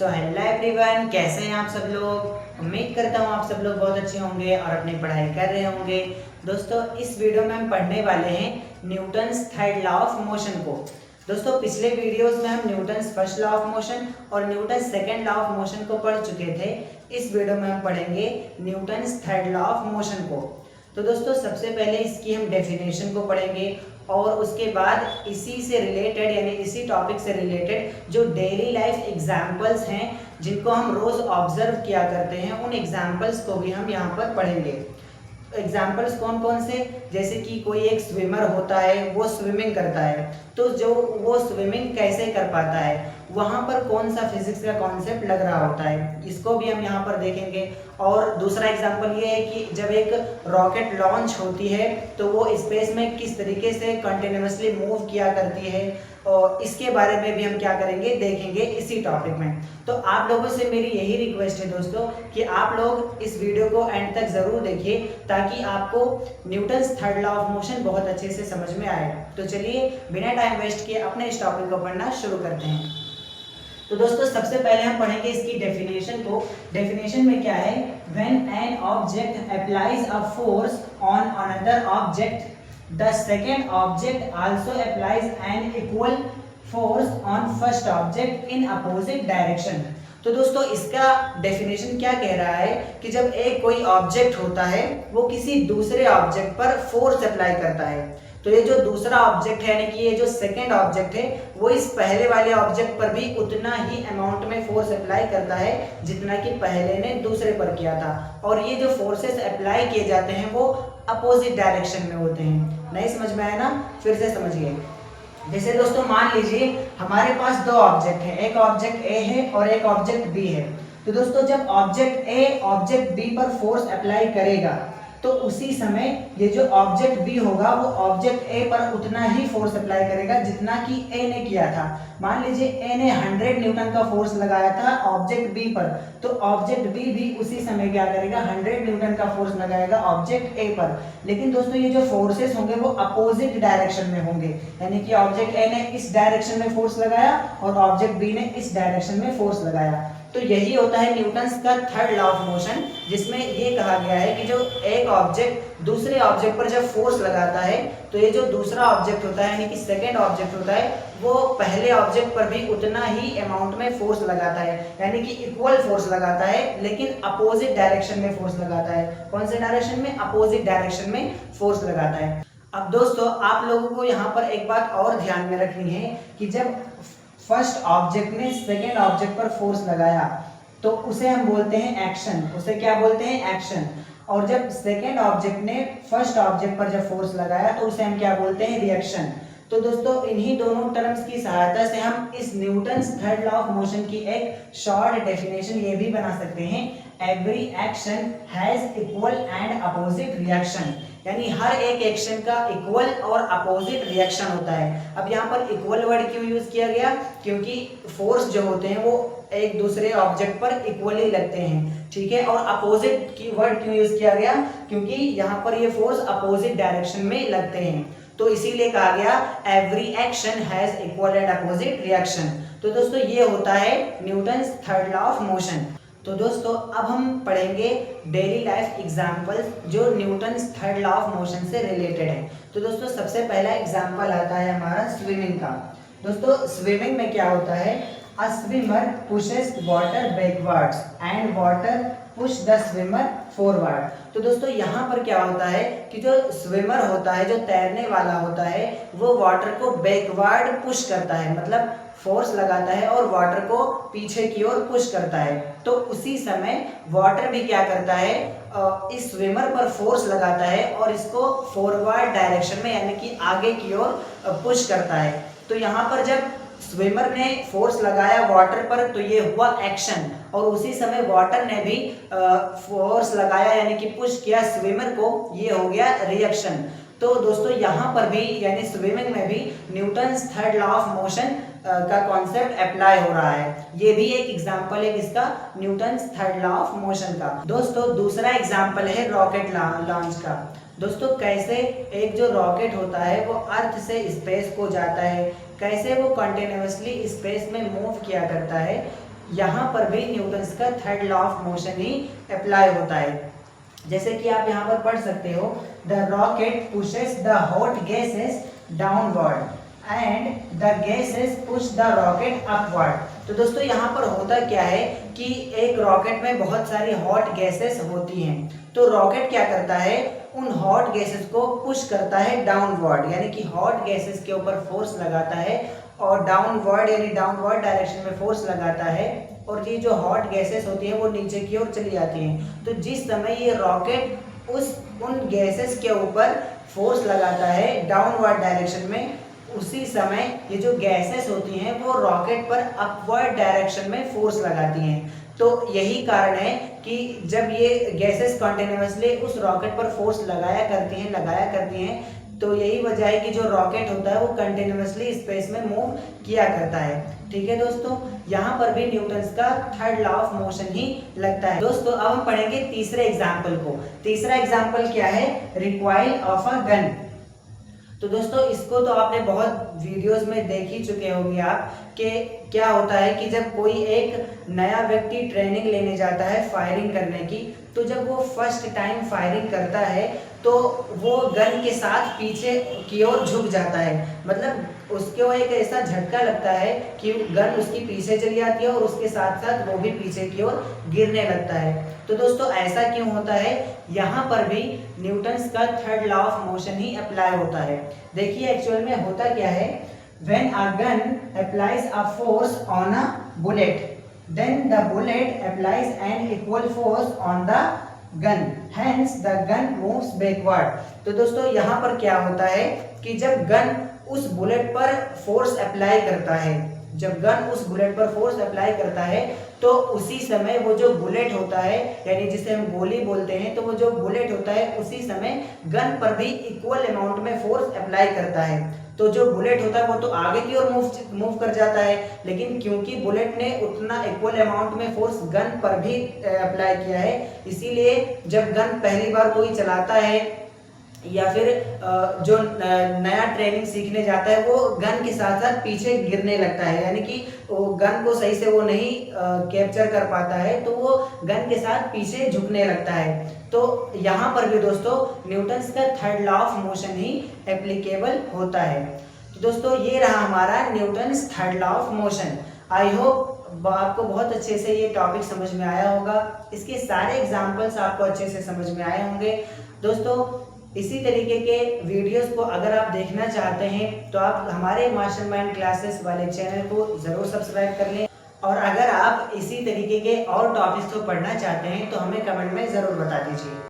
So hello everyone, कैसे हैं आप सब लोग। उम्मीद करता हूँ आप सब लोग बहुत अच्छे होंगे और अपनी पढ़ाई कर रहे होंगे। दोस्तों इस वीडियो में हम पढ़ने वाले हैं Newton's third law of motion को। दोस्तों पिछले वीडियोस में हम Newton's first law of motion और Newton's second law of motion को पढ़ चुके थे। इस वीडियो में हम पढ़ेंगे Newton's third law of motion को। तो दोस्तों सबसे पहले इसकी हम डेफिनेशन को पढ़ेंगे और उसके बाद इसी से रिलेटेड यानी इसी टॉपिक से रिलेटेड जो डेली लाइफ एग्जाम्पल्स हैं जिनको हम रोज़ ऑब्जर्व किया करते हैं उन एग्जाम्पल्स को भी हम यहाँ पर पढ़ेंगे। एग्जाम्पल्स कौन कौन से, जैसे कि कोई एक स्विमर होता है वो स्विमिंग करता है, तो जो वो स्विमिंग कैसे कर पाता है, वहाँ पर कौन सा फिजिक्स का कॉन्सेप्ट लग रहा होता है, इसको भी हम यहाँ पर देखेंगे। और दूसरा एग्जाम्पल ये है कि जब एक रॉकेट लॉन्च होती है तो वो स्पेस में किस तरीके से कंटिन्यूअसली मूव किया करती है, और इसके बारे में भी हम क्या करेंगे देखेंगे इसी टॉपिक में। तो आप लोगों से मेरी यही रिक्वेस्ट है दोस्तों कि आप लोग इस वीडियो को एंड तक ज़रूर देखिए ताकि आपको Newton's third law of motion बहुत अच्छे से समझ में आए। तो चलिए बिना टाइम वेस्ट किए अपने इस टॉपिक को पढ़ना शुरू करते हैं। तो दोस्तों सबसे पहले हम पढ़ेंगे इसकी डेफिनेशन को। डेफिनेशन में क्या है, when an object applies a force on another object the second object also applies an equal force on first object in opposite direction. तो दोस्तों इसका डेफिनेशन क्या कह रहा है कि जब एक कोई ऑब्जेक्ट होता है वो किसी दूसरे ऑब्जेक्ट पर फोर्स अप्लाई करता है, तो ये जो दूसरा ऑब्जेक्ट है यानी कि ये जो सेकंड ऑब्जेक्ट है वो इस पहले वाले ऑब्जेक्ट पर भी उतना ही अमाउंट में फोर्स अप्लाई करता है जितना कि पहले ने दूसरे पर किया था। और ये जो फोर्सेस अप्लाई किए जाते हैं वो अपोजिट डायरेक्शन में होते हैं। नहीं समझ में आया ना, फिर से समझिए। जैसे दोस्तों मान लीजिए हमारे पास दो ऑब्जेक्ट है, एक ऑब्जेक्ट ए है और एक ऑब्जेक्ट बी है। तो दोस्तों जब ऑब्जेक्ट ए ऑब्जेक्ट बी पर फोर्स अप्लाई करेगा तो उसी समय ये जो ऑब्जेक्ट बी होगा वो ऑब्जेक्ट ए पर उतना ही फोर्स अप्लाई करेगा जितना कि ए ने किया था। मान लीजिए ए ने 100 न्यूटन का फोर्स लगाया था ऑब्जेक्ट बी पर, तो ऑब्जेक्ट बी भी उसी समय क्या करेगा 100 न्यूटन का फोर्स लगाएगा ऑब्जेक्ट ए पर। लेकिन दोस्तों ये जो फोर्सेस होंगे वो अपोजिट डायरेक्शन में होंगे, यानी कि ऑब्जेक्ट ए ने इस डायरेक्शन में फोर्स लगाया और ऑब्जेक्ट बी ने इस डायरेक्शन में फोर्स लगाया। तो यही होता है न्यूटन्स का थर्ड लॉ ऑफ मोशन, जिसमें ये कहा गया है कि जो एक ऑब्जेक्ट दूसरे ऑब्जेक्ट पर जब फोर्स लगाता है तो ये जो दूसरा ऑब्जेक्ट होता है यानी कि सेकेंड ऑब्जेक्ट होता है वो पहले ऑब्जेक्ट पर भी उतना ही अमाउंट में फोर्स लगाता है, यानी कि इक्वल फोर्स लगाता है लेकिन अपोजिट डायरेक्शन में फोर्स लगाता है। कौन से डायरेक्शन में? अपोजिट डायरेक्शन में फोर्स लगाता है। अब दोस्तों आप लोगों को यहाँ पर एक बात और ध्यान में रखनी है कि जब फर्स्ट ऑब्जेक्ट ने सेकेंड ऑब्जेक्ट पर फोर्स लगाया तो उसे हम बोलते हैं एक्शन। उसे क्या बोलते हैं? एक्शन। और जब सेकेंड ऑब्जेक्ट ने फर्स्ट ऑब्जेक्ट पर जब फोर्स लगाया तो उसे हम क्या बोलते हैं? रिएक्शन। तो दोस्तों इन्हीं दोनों टर्म्स की सहायता से हम इस Newton's third law of motion की एक शॉर्ट डेफिनेशन ये भी बना सकते हैं, every action has equal and opposite reaction. यानी हर एक एक्शन का इक्वल और अपोजिट रिएक्शन होता है। अब यहाँ पर इक्वल वर्ड क्यों यूज किया गया? क्योंकि फोर्स जो होते हैं वो एक दूसरे ऑब्जेक्ट पर इक्वली लगते हैं, ठीक है। और अपोजिट की वर्ड क्यों यूज किया गया? क्योंकि यहाँ पर ये फोर्स अपोजिट डायरेक्शन में लगते हैं, तो इसीलिए कहा गया every action has equal and opposite reaction. तो दोस्तों ये होता है Newton's third law of motion. तो दोस्तों अब हम पढ़ेंगे डेली लाइफ एग्जाम्पल्स जो Newton's third law of motion से रिलेटेड है। तो दोस्तों सबसे पहला एग्जाम्पल आता है हमारा स्विमिंग का। दोस्तों स्विमिंग में क्या होता है? अ swimmer pushes water backwards and water push the swimmer forward. तो दोस्तों यहाँ पर क्या होता है कि जो स्विमर होता है, जो तैरने वाला होता है, वो वाटर को बैकवर्ड पुश करता है, मतलब फोर्स लगाता है और वाटर को पीछे की ओर पुश करता है। तो उसी समय वाटर भी क्या करता है, इस स्विमर पर फोर्स लगाता है और इसको फॉरवर्ड डायरेक्शन में यानी कि आगे की ओर पुश करता है। तो यहाँ पर जब स्विमर ने फोर्स लगाया वाटर पर तो ये हुआ एक्शन, और उसी समय वाटर ने भी फोर्स लगाया यानी कि पुश किया स्विमर को, ये हो गया रिएक्शन। तो दोस्तों यहाँ पर भी यानी स्विमिंग में भी Newton's third law of motion का कॉन्सेप्ट अप्लाई हो रहा है। ये भी एक एग्जांपल है किसका? Newton's third law of motion का। दोस्तों दूसरा एग्जांपल है रॉकेट लॉन्च का। दोस्तों कैसे एक जो रॉकेट होता है वो अर्थ से स्पेस को जाता है, कैसे वो कंटिन्यूअसली स्पेस में मूव किया करता है, यहाँ पर भी न्यूटन्स का third law of motion he apply होता है। जैसे कि आप यहाँ पर पढ़ सकते हो, the rocket pushes the hot gases downward and the gases push the rocket upward. तो दोस्तों यहाँ पर होता क्या है कि एक रॉकेट में बहुत सारी हॉट गैसेस होती हैं, तो रॉकेट क्या करता है, उन हॉट गैसेस को पुश करता है डाउनवर्ड, यानी कि हॉट गैसेस के ऊपर फोर्स लगाता है और डाउनवर्ड यानी डाउनवर्ड डायरेक्शन में फोर्स लगाता है, और ये जो हॉट गैसेस होती हैं वो नीचे की ओर चली जाती हैं। तो जिस समय ये रॉकेट उन गैसेस के ऊपर फोर्स लगाता है डाउनवर्ड डायरेक्शन में, उसी समय ये जो गैसेस होती हैं वो रॉकेट पर अपवर्ड डायरेक्शन में फोर्स लगाती हैं। तो यही कारण है कि जब ये गैसेस कंटिन्यूअसली उस रॉकेट पर फोर्स लगाया करती हैं, तो यही वजह है कि जो रॉकेट होता है वो कंटिन्यूअसली स्पेस में मूव किया करता है। ठीक है दोस्तों, यहाँ पर भी न्यूटन्स का थर्ड लॉ ऑफ मोशन ही लगता है। दोस्तों अब हम पढ़ेंगे तीसरे एग्जाम्पल को। तीसरा एग्जाम्पल क्या है, रिकॉइल ऑफ अ गन। तो दोस्तों इसको तो आपने बहुत वीडियोस में देख ही चुके होंगे आप कि क्या होता है कि जब कोई एक नया व्यक्ति ट्रेनिंग लेने जाता है फायरिंग करने की, तो जब वो फर्स्ट टाइम फायरिंग करता है तो वो गन के साथ पीछे की ओर झुक जाता है, मतलब उसको एक ऐसा झटका लगता है कि गन उसकी पीछे चली जाती है और उसके साथ साथ वो भी पीछे की ओर गिरने लगता है। तो दोस्तों ऐसा क्यों होता है, यहाँ पर भी न्यूटन्स का third law of motion he apply होता है। देखिए एक्चुअल में होता क्या है, when a gun applies a force on a bullet then the bullet applies an equal force on the gun, hence the gun moves backward। तो दोस्तों यहाँ पर क्या होता है कि जब गन उस बुलेट पर फोर्स अप्लाई करता है, जब गन उस बुलेट पर फोर्स अप्लाई करता है तो उसी समय वो जो बुलेट होता है, यानी जिसे हम गोली बोलते हैं, तो वो जो बुलेट होता है उसी समय गन पर भी इक्वल अमाउंट में फोर्स अप्लाई करता है। तो जो बुलेट होता है वो तो आगे की ओर मूव कर जाता है, लेकिन क्योंकि बुलेट ने उतना इक्वल अमाउंट में फोर्स गन पर भी अप्लाई किया है, इसीलिए जब गन पहली बार कोई चलाता है या फिर जो नया ट्रेनिंग सीखने जाता है वो गन के साथ साथ पीछे गिरने लगता है, यानी कि वो गन को सही से वो नहीं कैप्चर कर पाता है, तो वो गन के साथ पीछे झुकने लगता है। तो यहाँ पर भी दोस्तों न्यूटन्स का third law of motion he applicable होता है। तो दोस्तों ये रहा हमारा Newton's third law of motion. I hope आपको बहुत अच्छे से ये टॉपिक समझ में आया होगा, इसके सारे एग्जाम्पल्स आपको अच्छे से समझ में आए होंगे। दोस्तों इसी तरीके के वीडियोस को अगर आप देखना चाहते हैं तो आप हमारे मास्टरमाइंड क्लासेस वाले चैनल को ज़रूर सब्सक्राइब कर लें, और अगर आप इसी तरीके के और टॉपिक्स को पढ़ना चाहते हैं तो हमें कमेंट में ज़रूर बता दीजिए।